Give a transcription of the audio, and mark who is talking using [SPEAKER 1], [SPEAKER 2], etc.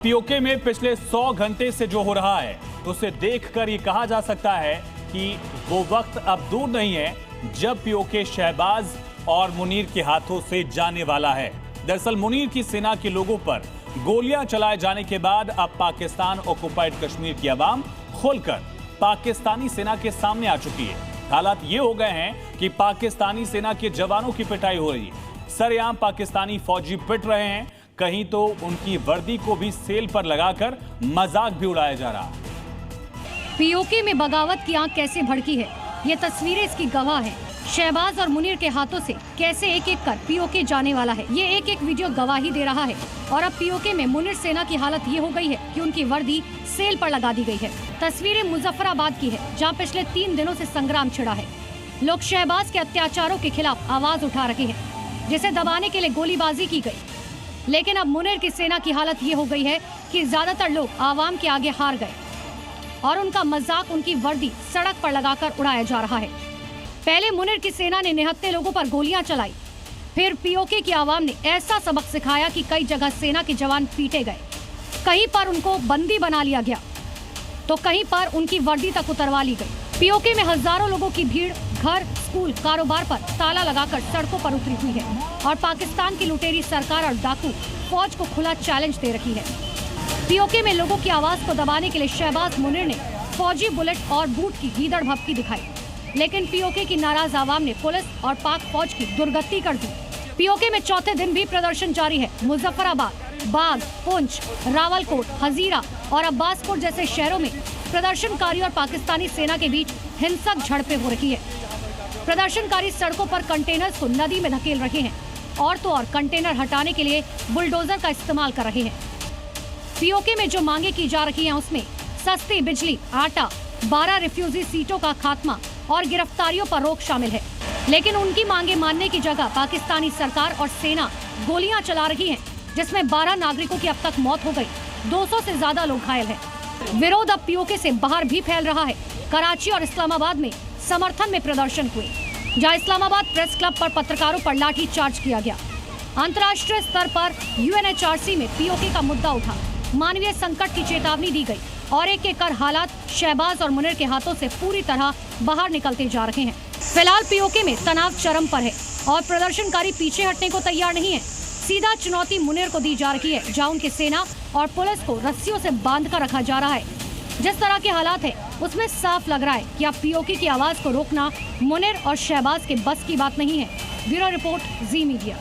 [SPEAKER 1] PoK में पिछले 100 घंटे से जो हो रहा है उसे देखकर ये कहा जा सकता है कि वो वक्त अब दूर नहीं है जब पीओके शहबाज और मुनीर के हाथों से जाने वाला है। दरअसल मुनीर की सेना के लोगों पर गोलियां चलाए जाने के बाद अब पाकिस्तान ऑक्युपाइड कश्मीर की आवाम खुलकर पाकिस्तानी सेना के सामने आ चुकी है। हालात ये हो गए हैं कि पाकिस्तानी सेना के जवानों की पिटाई हो रही है। सरेआम पाकिस्तानी फौजी पिट रहे हैं, कहीं तो उनकी वर्दी को भी सेल पर लगाकर मजाक भी उड़ाया जा रहा है।
[SPEAKER 2] पीओके में बगावत की आंख कैसे भड़की है, ये तस्वीरें इसकी गवाह हैं। शहबाज और मुनीर के हाथों से कैसे एक एक कर पीओके जाने वाला है, ये एक एक वीडियो गवाही दे रहा है। और अब पीओके में मुनीर सेना की हालत ये हो गई है कि उनकी वर्दी सेल पर लगा दी गई है। तस्वीरें मुजफ्फराबाद की है, जहाँ पिछले 3 दिनों से संग्राम छिड़ा है। लोग शहबाज के अत्याचारों के खिलाफ आवाज उठा रहे हैं, जिसे दबाने के लिए गोलीबाजी की गई। लेकिन अब मुनीर की सेना की हालत ये हो गई है कि ज्यादातर लोग आवाम के आगे हार गए और उनका मजाक उनकी वर्दी सड़क पर लगाकर उड़ाया जा रहा है। पहले मुनीर की सेना ने निहत्थे लोगों पर गोलियां चलाई, फिर पीओके की आवाम ने ऐसा सबक सिखाया कि कई जगह सेना के जवान पीटे गए। कहीं पर उनको बंदी बना लिया गया तो कहीं पर उनकी वर्दी तक उतरवा ली गई। पीओके में हजारों लोगों की भीड़ घर, स्कूल, कारोबार पर ताला लगाकर सड़कों पर उतरी हुई है और पाकिस्तान की लुटेरी सरकार और डाकू फौज को खुला चैलेंज दे रही है। पीओके में लोगों की आवाज को दबाने के लिए शहबाज मुनीर ने फौजी बुलेट और बूट की गीदड़ भभकी दिखाई, लेकिन पीओके की नाराज आवाम ने पुलिस और पाक फौज की दुर्गति कर दी। पीओके में चौथे दिन भी प्रदर्शन जारी है। मुजफ्फराबाद, बाग, पुंछ, रावलकोट, हजीरा और अब्बासपुर जैसे शहरों में प्रदर्शनकारी और पाकिस्तानी सेना के बीच हिंसक झड़पें हो रही है। प्रदर्शनकारी सड़कों पर कंटेनर्स को नदी में धकेल रहे हैं और तो और कंटेनर हटाने के लिए बुलडोजर का इस्तेमाल कर रहे हैं। पीओके में जो मांगे की जा रही हैं उसमें सस्ती बिजली, आटा, 12 रिफ्यूजी सीटों का खात्मा और गिरफ्तारियों पर रोक शामिल है। लेकिन उनकी मांगे मानने की जगह पाकिस्तानी सरकार और सेना गोलियां चला रही है, जिसमें 12 नागरिकों की अब तक मौत हो गई, 200 से ज्यादा लोग घायल हैं। विरोध अब पीओके से बाहर भी फैल रहा है। कराची और इस्लामाबाद में समर्थन में प्रदर्शन हुए, जहां इस्लामाबाद प्रेस क्लब पर पत्रकारों पर लाठी चार्ज किया गया। अंतर्राष्ट्रीय स्तर पर यूएनएचआरसी में पीओके का मुद्दा उठा, मानवीय संकट की चेतावनी दी गई और एक एक कर हालात शहबाज और मुनीर के हाथों से पूरी तरह बाहर निकलते जा रहे हैं। फिलहाल पीओके में तनाव चरम पर है और प्रदर्शनकारी पीछे हटने को तैयार नहीं है। सीधा चुनौती मुनीर को दी जा रही है, जहाँ उनकी सेना और पुलिस को रस्सियों से बांध कर रखा जा रहा है। जिस तरह के हालात है उसमें साफ लग रहा है कि अब पीओके की आवाज को रोकना मुनीर और शहबाज के बस की बात नहीं है। ब्यूरो रिपोर्ट, जी मीडिया।